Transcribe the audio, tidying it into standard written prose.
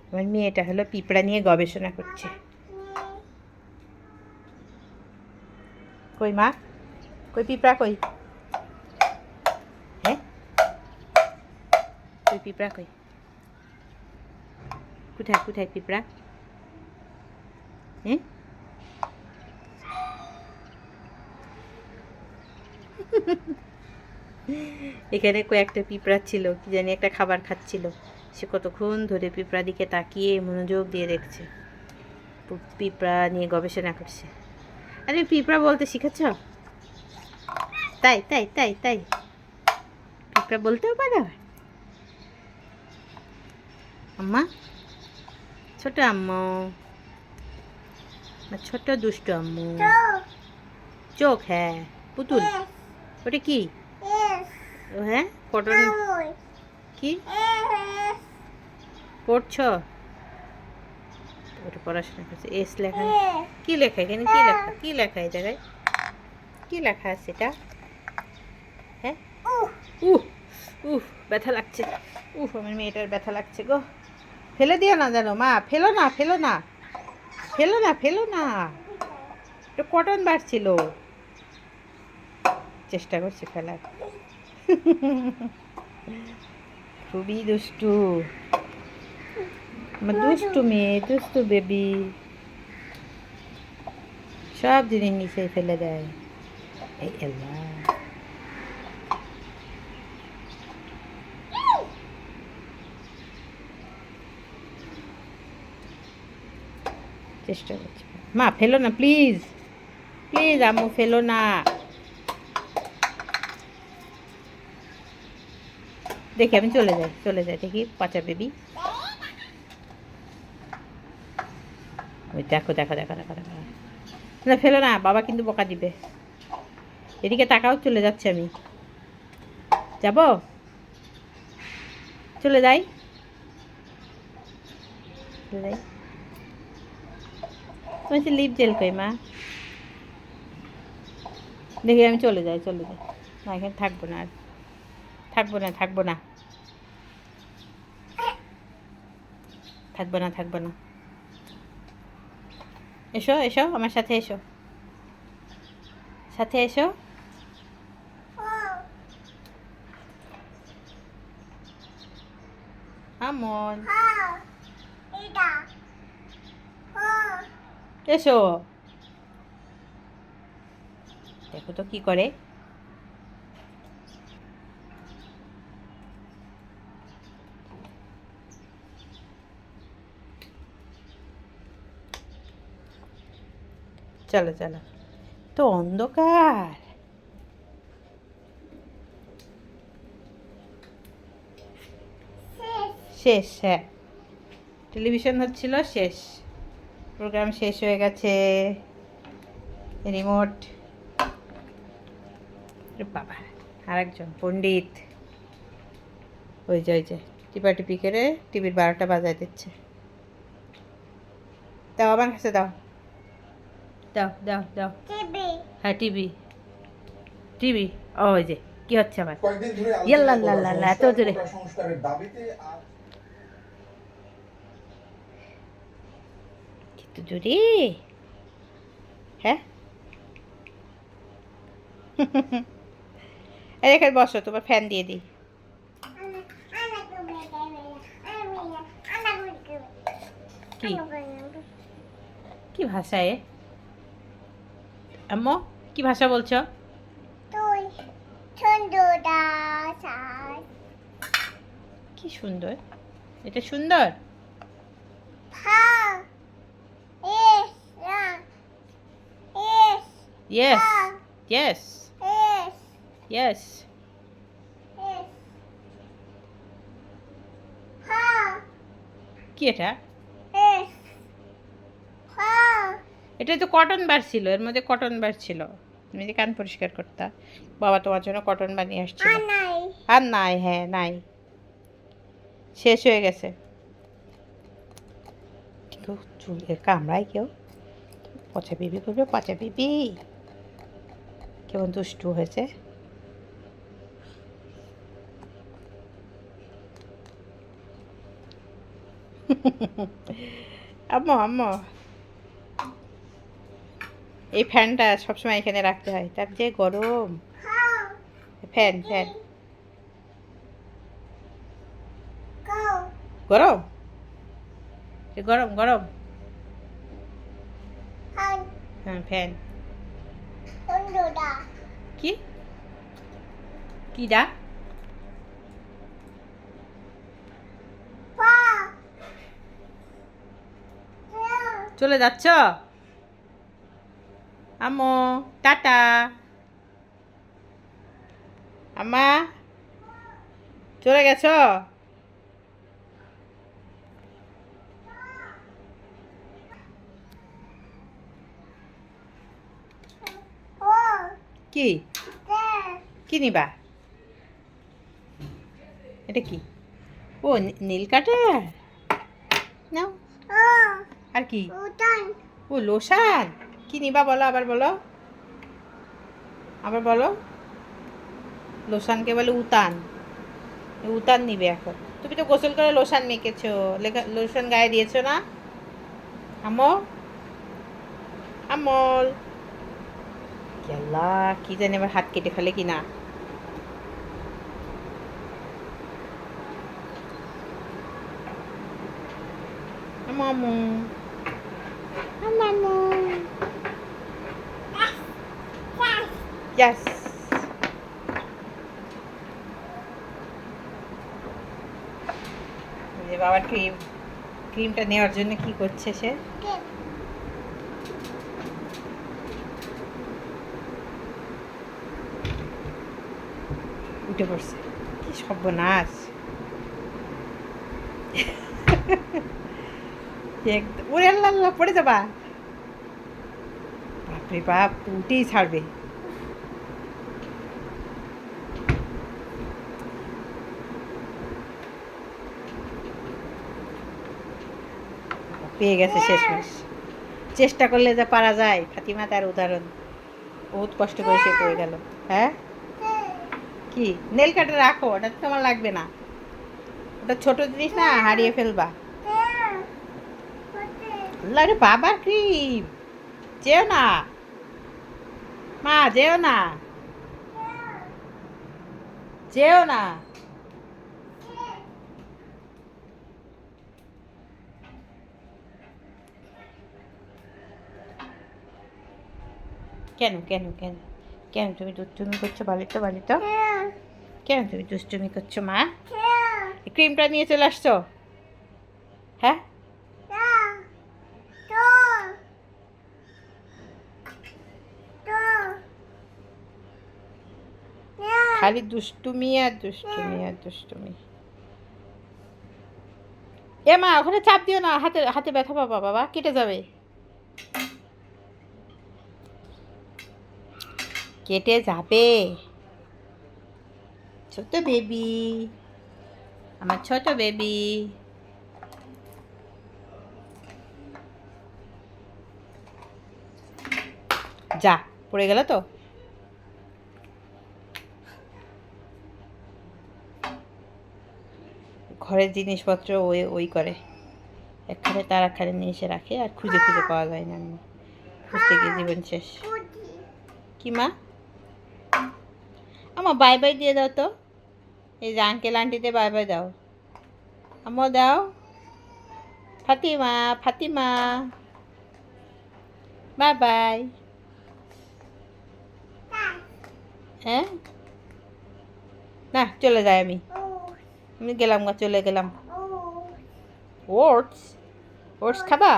আমার মেয়েটা হলো পিঁপড়া নিয়ে গবেষণা করছে। কই মা, কই পিঁপড়া কই? হ্যাঁ, কই পিঁপড়া কই? কোথায় কোথায় পিঁপড়া? হ্যাঁ, এখানে কয়েকটা পিঁপড়া ছিল, কি জানি একটা খাবার খাচ্ছিল। সে কতক্ষণ ধরে পিঁপড়া দিকে তাকিয়ে মনোযোগ দিয়ে দেখছে, পিঁপড়া নিয়ে গবেষণা করছে। আরে পিঁপড়া বলতে শিখেছ? তাই তাই তাই তাই পিঁপড়া বলতেও পারো? আম্মা, ছোট আম্মু, ছোট দুষ্টু আম্মু। চোখ, হ্যাঁ। পুতুল, ওটা কি? ও হ্যাঁ, কটন। কি পড়ছো? ওটা পড়াশোনা করছে। এস লেখা, কি লেখা এখানে? কি লেখা, কি লেখা এই জায়গায়? কি লেখা আছে এটা? হ্যাঁ, উহ উহ, ব্যথা লাগছে। আমার মেয়েটার ব্যথা লাগছে গো। ফেলে দিও না জানো মা, ফেলো না ফেলো না ফেলো না ফেলো না। এটা কটন বার ছিল, চেষ্টা করছে ফেলার। খুবই দুষ্টু আমার দুষ্টু মেয়ে, দুষ্টু বেবি। সব জিনিস নিচে ফেলে দেয়। এই আল্লাহ, চেষ্টা করছে। মা ফেলো না প্লিজ, প্লিজ আম্মু ফেলো না। দেখি আমি চলে যাই, চলে যাই, দেখি পাচা বেবি। ওই দেখো দেখো দেখো দেখো দেখো, না ফেলো না, বাবা কিন্তু বকা দিবে। এদিকে তাকাও, চলে যাচ্ছে আমি। যাব, চলে যাই, চলে যাই। তোমার সে লিপ জেল কই মা? দেখি আমি চলে যাই, চলে যাই। না এখানে থাকবো না আর, থাকবো না থাকবো না থাকবো না থাকবো না। এসো এসো আমার সাথে, এসো সাথে এসো। আমন, এসো। দেখো তো কি করে। চলো চলো, তো অন্ধকার। শেষ, হ্যাঁ, টেলিভিশন হচ্ছিল, শেষ, প্রোগ্রাম শেষ হয়ে গেছে। রিমোট, বাবা আরেকজন পণ্ডিত, ওই যে ওই যে টিপাটিপি করে টিভির 12টা বাজায় দিচ্ছে। দাও আমার কাছে দাও, দাও দাও দাও। হ্যাঁ টিভি, টিভি। ওই যে কি হচ্ছে আবার? ইয়াল্লা এত জোরে। কিন্তু জোরে, হ্যাঁ। এই এখানে বসো, তোমার ফ্যান দিয়ে দিই। কি কি ভাষা এ আম্মু? কি ভাষা বলছো? কি সুন্দর, এটা সুন্দর। Yes yes yes. কি এটা? এটা তো কটন বার ছিল, এর মধ্যে কটন বার ছিল। তুমি যে কান পরিষ্কার করতা, বাবা তোমার জন্য কটন বার নিয়ে আসছিল। আর নাই, হ্যাঁ নাই, শেষ হয়ে গেছে। কেউ চুলের কামড়ায় কেউ? পচা পিপি করবে, পচা পিপি। কেমন দুষ্টু হয়েছে। আম্মু আম্মু এই ফ্যানটা সবসময় এখানে রাখতে হয়, তার যে গরম। ফ্যান ফ্যান গরম, গরম গরম। হ্যাঁ ফ্যান। কি কি ডা? চলে যাচ্ছ আম্মু? টাটা আম্মা, চলে গেছো? কি কি নিবা? এটা কি? ও নীল কাটার নাও। আর কি? ও লোশান। কি নিবা বলো, আবার বলো, আবার বলো। লোশানকে বলে উতান। উতান নিবে এখন। তুমি তো গোসল করে লোশান মেখেছো, লোশান গায়ে দিয়েছো না আম্মু? আমল আল্লাহ, কি জানি আবার হাত কেটে ফেলে কি না। মামু মামু ইয়াস। বাবার ক্রিমটা নেওয়ার জন্য কি করছে সে? উঠে পড়ছে, কি সর্বনাশ। ওরে আল্লাহ আল্লাহ, পড়ে যাবা। বাপরে বাপ, উঠেই ছাড়বে। পেয়ে গেছে শেষমেশ। চেষ্টা করলে যা পারা যায়, ফাতিমা তার উদাহরণ। বহুত কষ্ট করে সে পেয়ে গেল। হ্যাঁ কি? নেল কাটার রাখো, ওটা তো তোমার লাগবে না। ওটা ছোট জিনিস না, হারিয়ে ফেলবা। আরে বাবার ক্রিম, যেও না মা, যেও না, যেও না। কেন কেন কেন কেন তুমি দুষ্টুমি করছো? বালিতো বালিতো, কেন তুমি দুষ্টুমি করছো মা? ক্রিমটা নিয়ে চলে আসছো? হ্যাঁ খালি দুষ্টুমি আর দুষ্টুমি আর দুষ্টুমি। এ মা, ওখানে চাপ দিও না, হাতে হাতে ব্যথা পাবা বাবা, কেটে যাবে। কেটে যাবে। ছোট বেবি, আমার ছোট বেবি। যা, পড়ে গেল তো। ঘরের জিনিসপত্র ওই ওই করে, একখানে তার একখানে নিয়ে এসে রাখে, আর খুঁজে খুঁজে পাওয়া যায় না। আমি খুঁজতে গিয়ে জীবন শেষ। কি মা? আমার বাই বাই দিয়ে দাও তো, এই যে আঙ্কেল আন্টিতে বাই বাই দাও। আমার দাও। Fatima Fatima, bye bye. হ্যাঁ না, চলে যাই আমি, আমি গেলাম, চলে গেলাম। ওটস, ওটস খাবা?